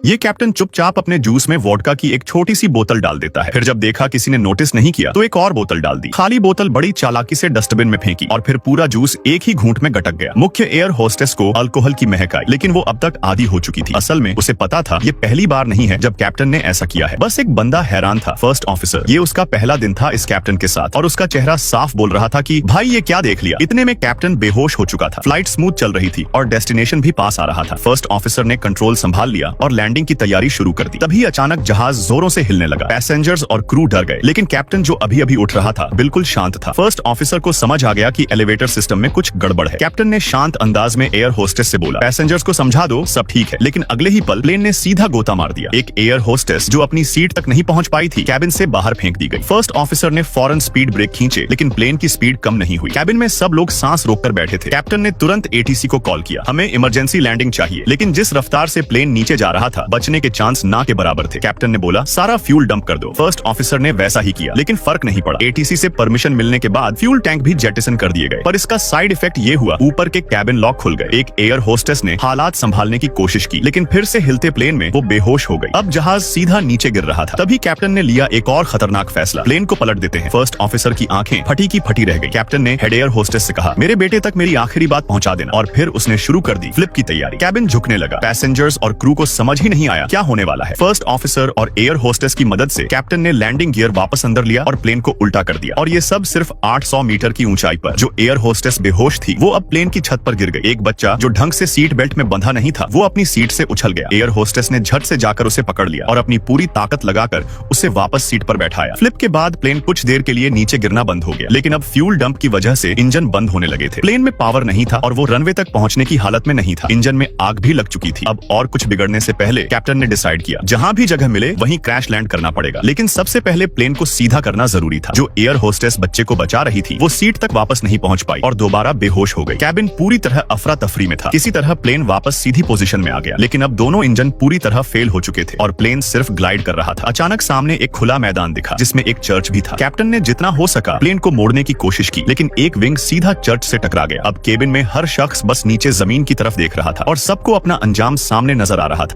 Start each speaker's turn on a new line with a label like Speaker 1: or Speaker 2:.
Speaker 1: ये कैप्टन चुपचाप अपने जूस में वोडका की एक छोटी सी बोतल डाल देता है। फिर जब देखा किसी ने नोटिस नहीं किया तो एक और बोतल डाल दी। खाली बोतल बड़ी चालाकी से डस्टबिन में फेंकी और फिर पूरा जूस एक ही घूंट में गटक गया। मुख्य एयर होस्टेस को अल्कोहल की महक आई, लेकिन वो अब तक आदी हो चुकी थी। असल में उसे पता था ये पहली बार नहीं है जब कैप्टन ने ऐसा किया है। बस एक बंदा हैरान था, फर्स्ट ऑफिसर। ये उसका पहला दिन था इस कैप्टन के साथ और उसका चेहरा साफ बोल रहा था कि भाई ये क्या देख लिया। इतने में कैप्टन बेहोश हो चुका था। फ्लाइट स्मूथ चल रही थी और डेस्टिनेशन भी पास आ रहा था। फर्स्ट ऑफिसर ने कंट्रोल संभाल लिया और लैंडिंग की तैयारी शुरू कर दी। तभी अचानक जहाज जोरों से हिलने लगा। पैसेंजर्स और क्रू डर गए, लेकिन कैप्टन जो अभी अभी उठ रहा था बिल्कुल शांत था। फर्स्ट ऑफिसर को समझ आ गया कि एलिवेटर सिस्टम में कुछ गड़बड़ है। कैप्टन ने शांत अंदाज में एयर होस्टेस से बोला, पैसेंजर्स को समझा दो, सब ठीक है। लेकिन अगले ही पल प्लेन ने सीधा गोता मार दिया। एक एयर होस्टेस जो अपनी सीट तक नहीं पहुंच पाई थी, कैबिन से बाहर फेंक दी गई। फर्स्ट ऑफिसर ने फौरन स्पीड ब्रेक खींचे, लेकिन प्लेन की स्पीड कम नहीं हुई। कैबिन में सब लोग सांस रोककर बैठे थे। कैप्टन ने तुरंत एटीसी को कॉल किया, हमें इमरजेंसी लैंडिंग चाहिए। लेकिन जिस रफ्तार से प्लेन नीचे जा रहा था, बचने के चांस ना के बराबर थे। कैप्टन ने बोला, सारा फ्यूल डंप कर दो। फर्स्ट ऑफिसर ने वैसा ही किया, लेकिन फर्क नहीं पड़ा। एटीसी से परमिशन मिलने के बाद फ्यूल टैंक भी जेटिसन कर दिए गए, पर इसका साइड इफेक्ट ये हुआ, ऊपर के कैबिन लॉक खुल गए। एक एयर होस्टेस ने हालात संभालने की कोशिश की, लेकिन फिर से हिलते प्लेन में वो बेहोश हो गई। अब जहाज सीधा नीचे गिर रहा था। तभी कैप्टन ने लिया एक और खतरनाक फैसला, प्लेन को पलट देते हैं। फर्स्ट ऑफिसर की आंखें फटी की फटी रह गई। कैप्टन ने हेड एयर होस्टेस से कहा, मेरे बेटे तक मेरी आखिरी बात पहुंचा देना। और फिर उसने शुरू कर दी फ्लिप की तैयारी। कैबिन झुकने लगा। पैसेंजर्स और क्रू को समझ ही नहीं आया क्या होने वाला है। फर्स्ट ऑफिसर और एयर होस्टेस की मदद से कैप्टन ने लैंडिंग गियर वापस अंदर लिया और प्लेन को उल्टा कर दिया। और ये सब सिर्फ 800 मीटर की ऊंचाई पर। जो एयर होस्टेस बेहोश थी वो अब प्लेन की छत पर गिर गई। एक बच्चा जो ढंग से सीट बेल्ट में बंधा नहीं था, वो अपनी सीट से उछल गया। एयर होस्टेस ने झट से जाकर उसे पकड़ लिया और अपनी पूरी ताकत लगाकर उसे वापस सीट पर बैठाया। फ्लिप के बाद प्लेन कुछ देर के लिए नीचे गिरना बंद हो गया, लेकिन अब फ्यूल डंप की वजह से इंजन बंद होने लगे थे। प्लेन में पावर नहीं था और वो रनवे तक पहुंचने की हालत में नहीं था। इंजन में आग भी लग चुकी थी। अब और कुछ बिगड़ने से पहले कैप्टन ने डिसाइड किया, जहां भी जगह मिले वहीं क्रैश लैंड करना पड़ेगा। लेकिन सबसे पहले प्लेन को सीधा करना जरूरी था। जो एयर होस्टेस बच्चे को बचा रही थी वो सीट तक वापस नहीं पहुंच पाई और दोबारा बेहोश हो गई। कैबिन पूरी तरह अफरा तफरी में था। किसी तरह प्लेन वापस सीधी पोजीशन में आ गया, लेकिन अब दोनों इंजन पूरी तरह फेल हो चुके थे और प्लेन सिर्फ ग्लाइड कर रहा था। अचानक सामने एक खुला मैदान दिखा जिसमें एक चर्च भी था। कैप्टन ने जितना हो सका प्लेन को मोड़ने की कोशिश की, लेकिन एक विंग सीधा चर्च से टकरा गया। अब केबिन में हर शख्स बस नीचे जमीन की तरफ देख रहा था और सबको अपना अंजाम सामने नजर आ रहा था।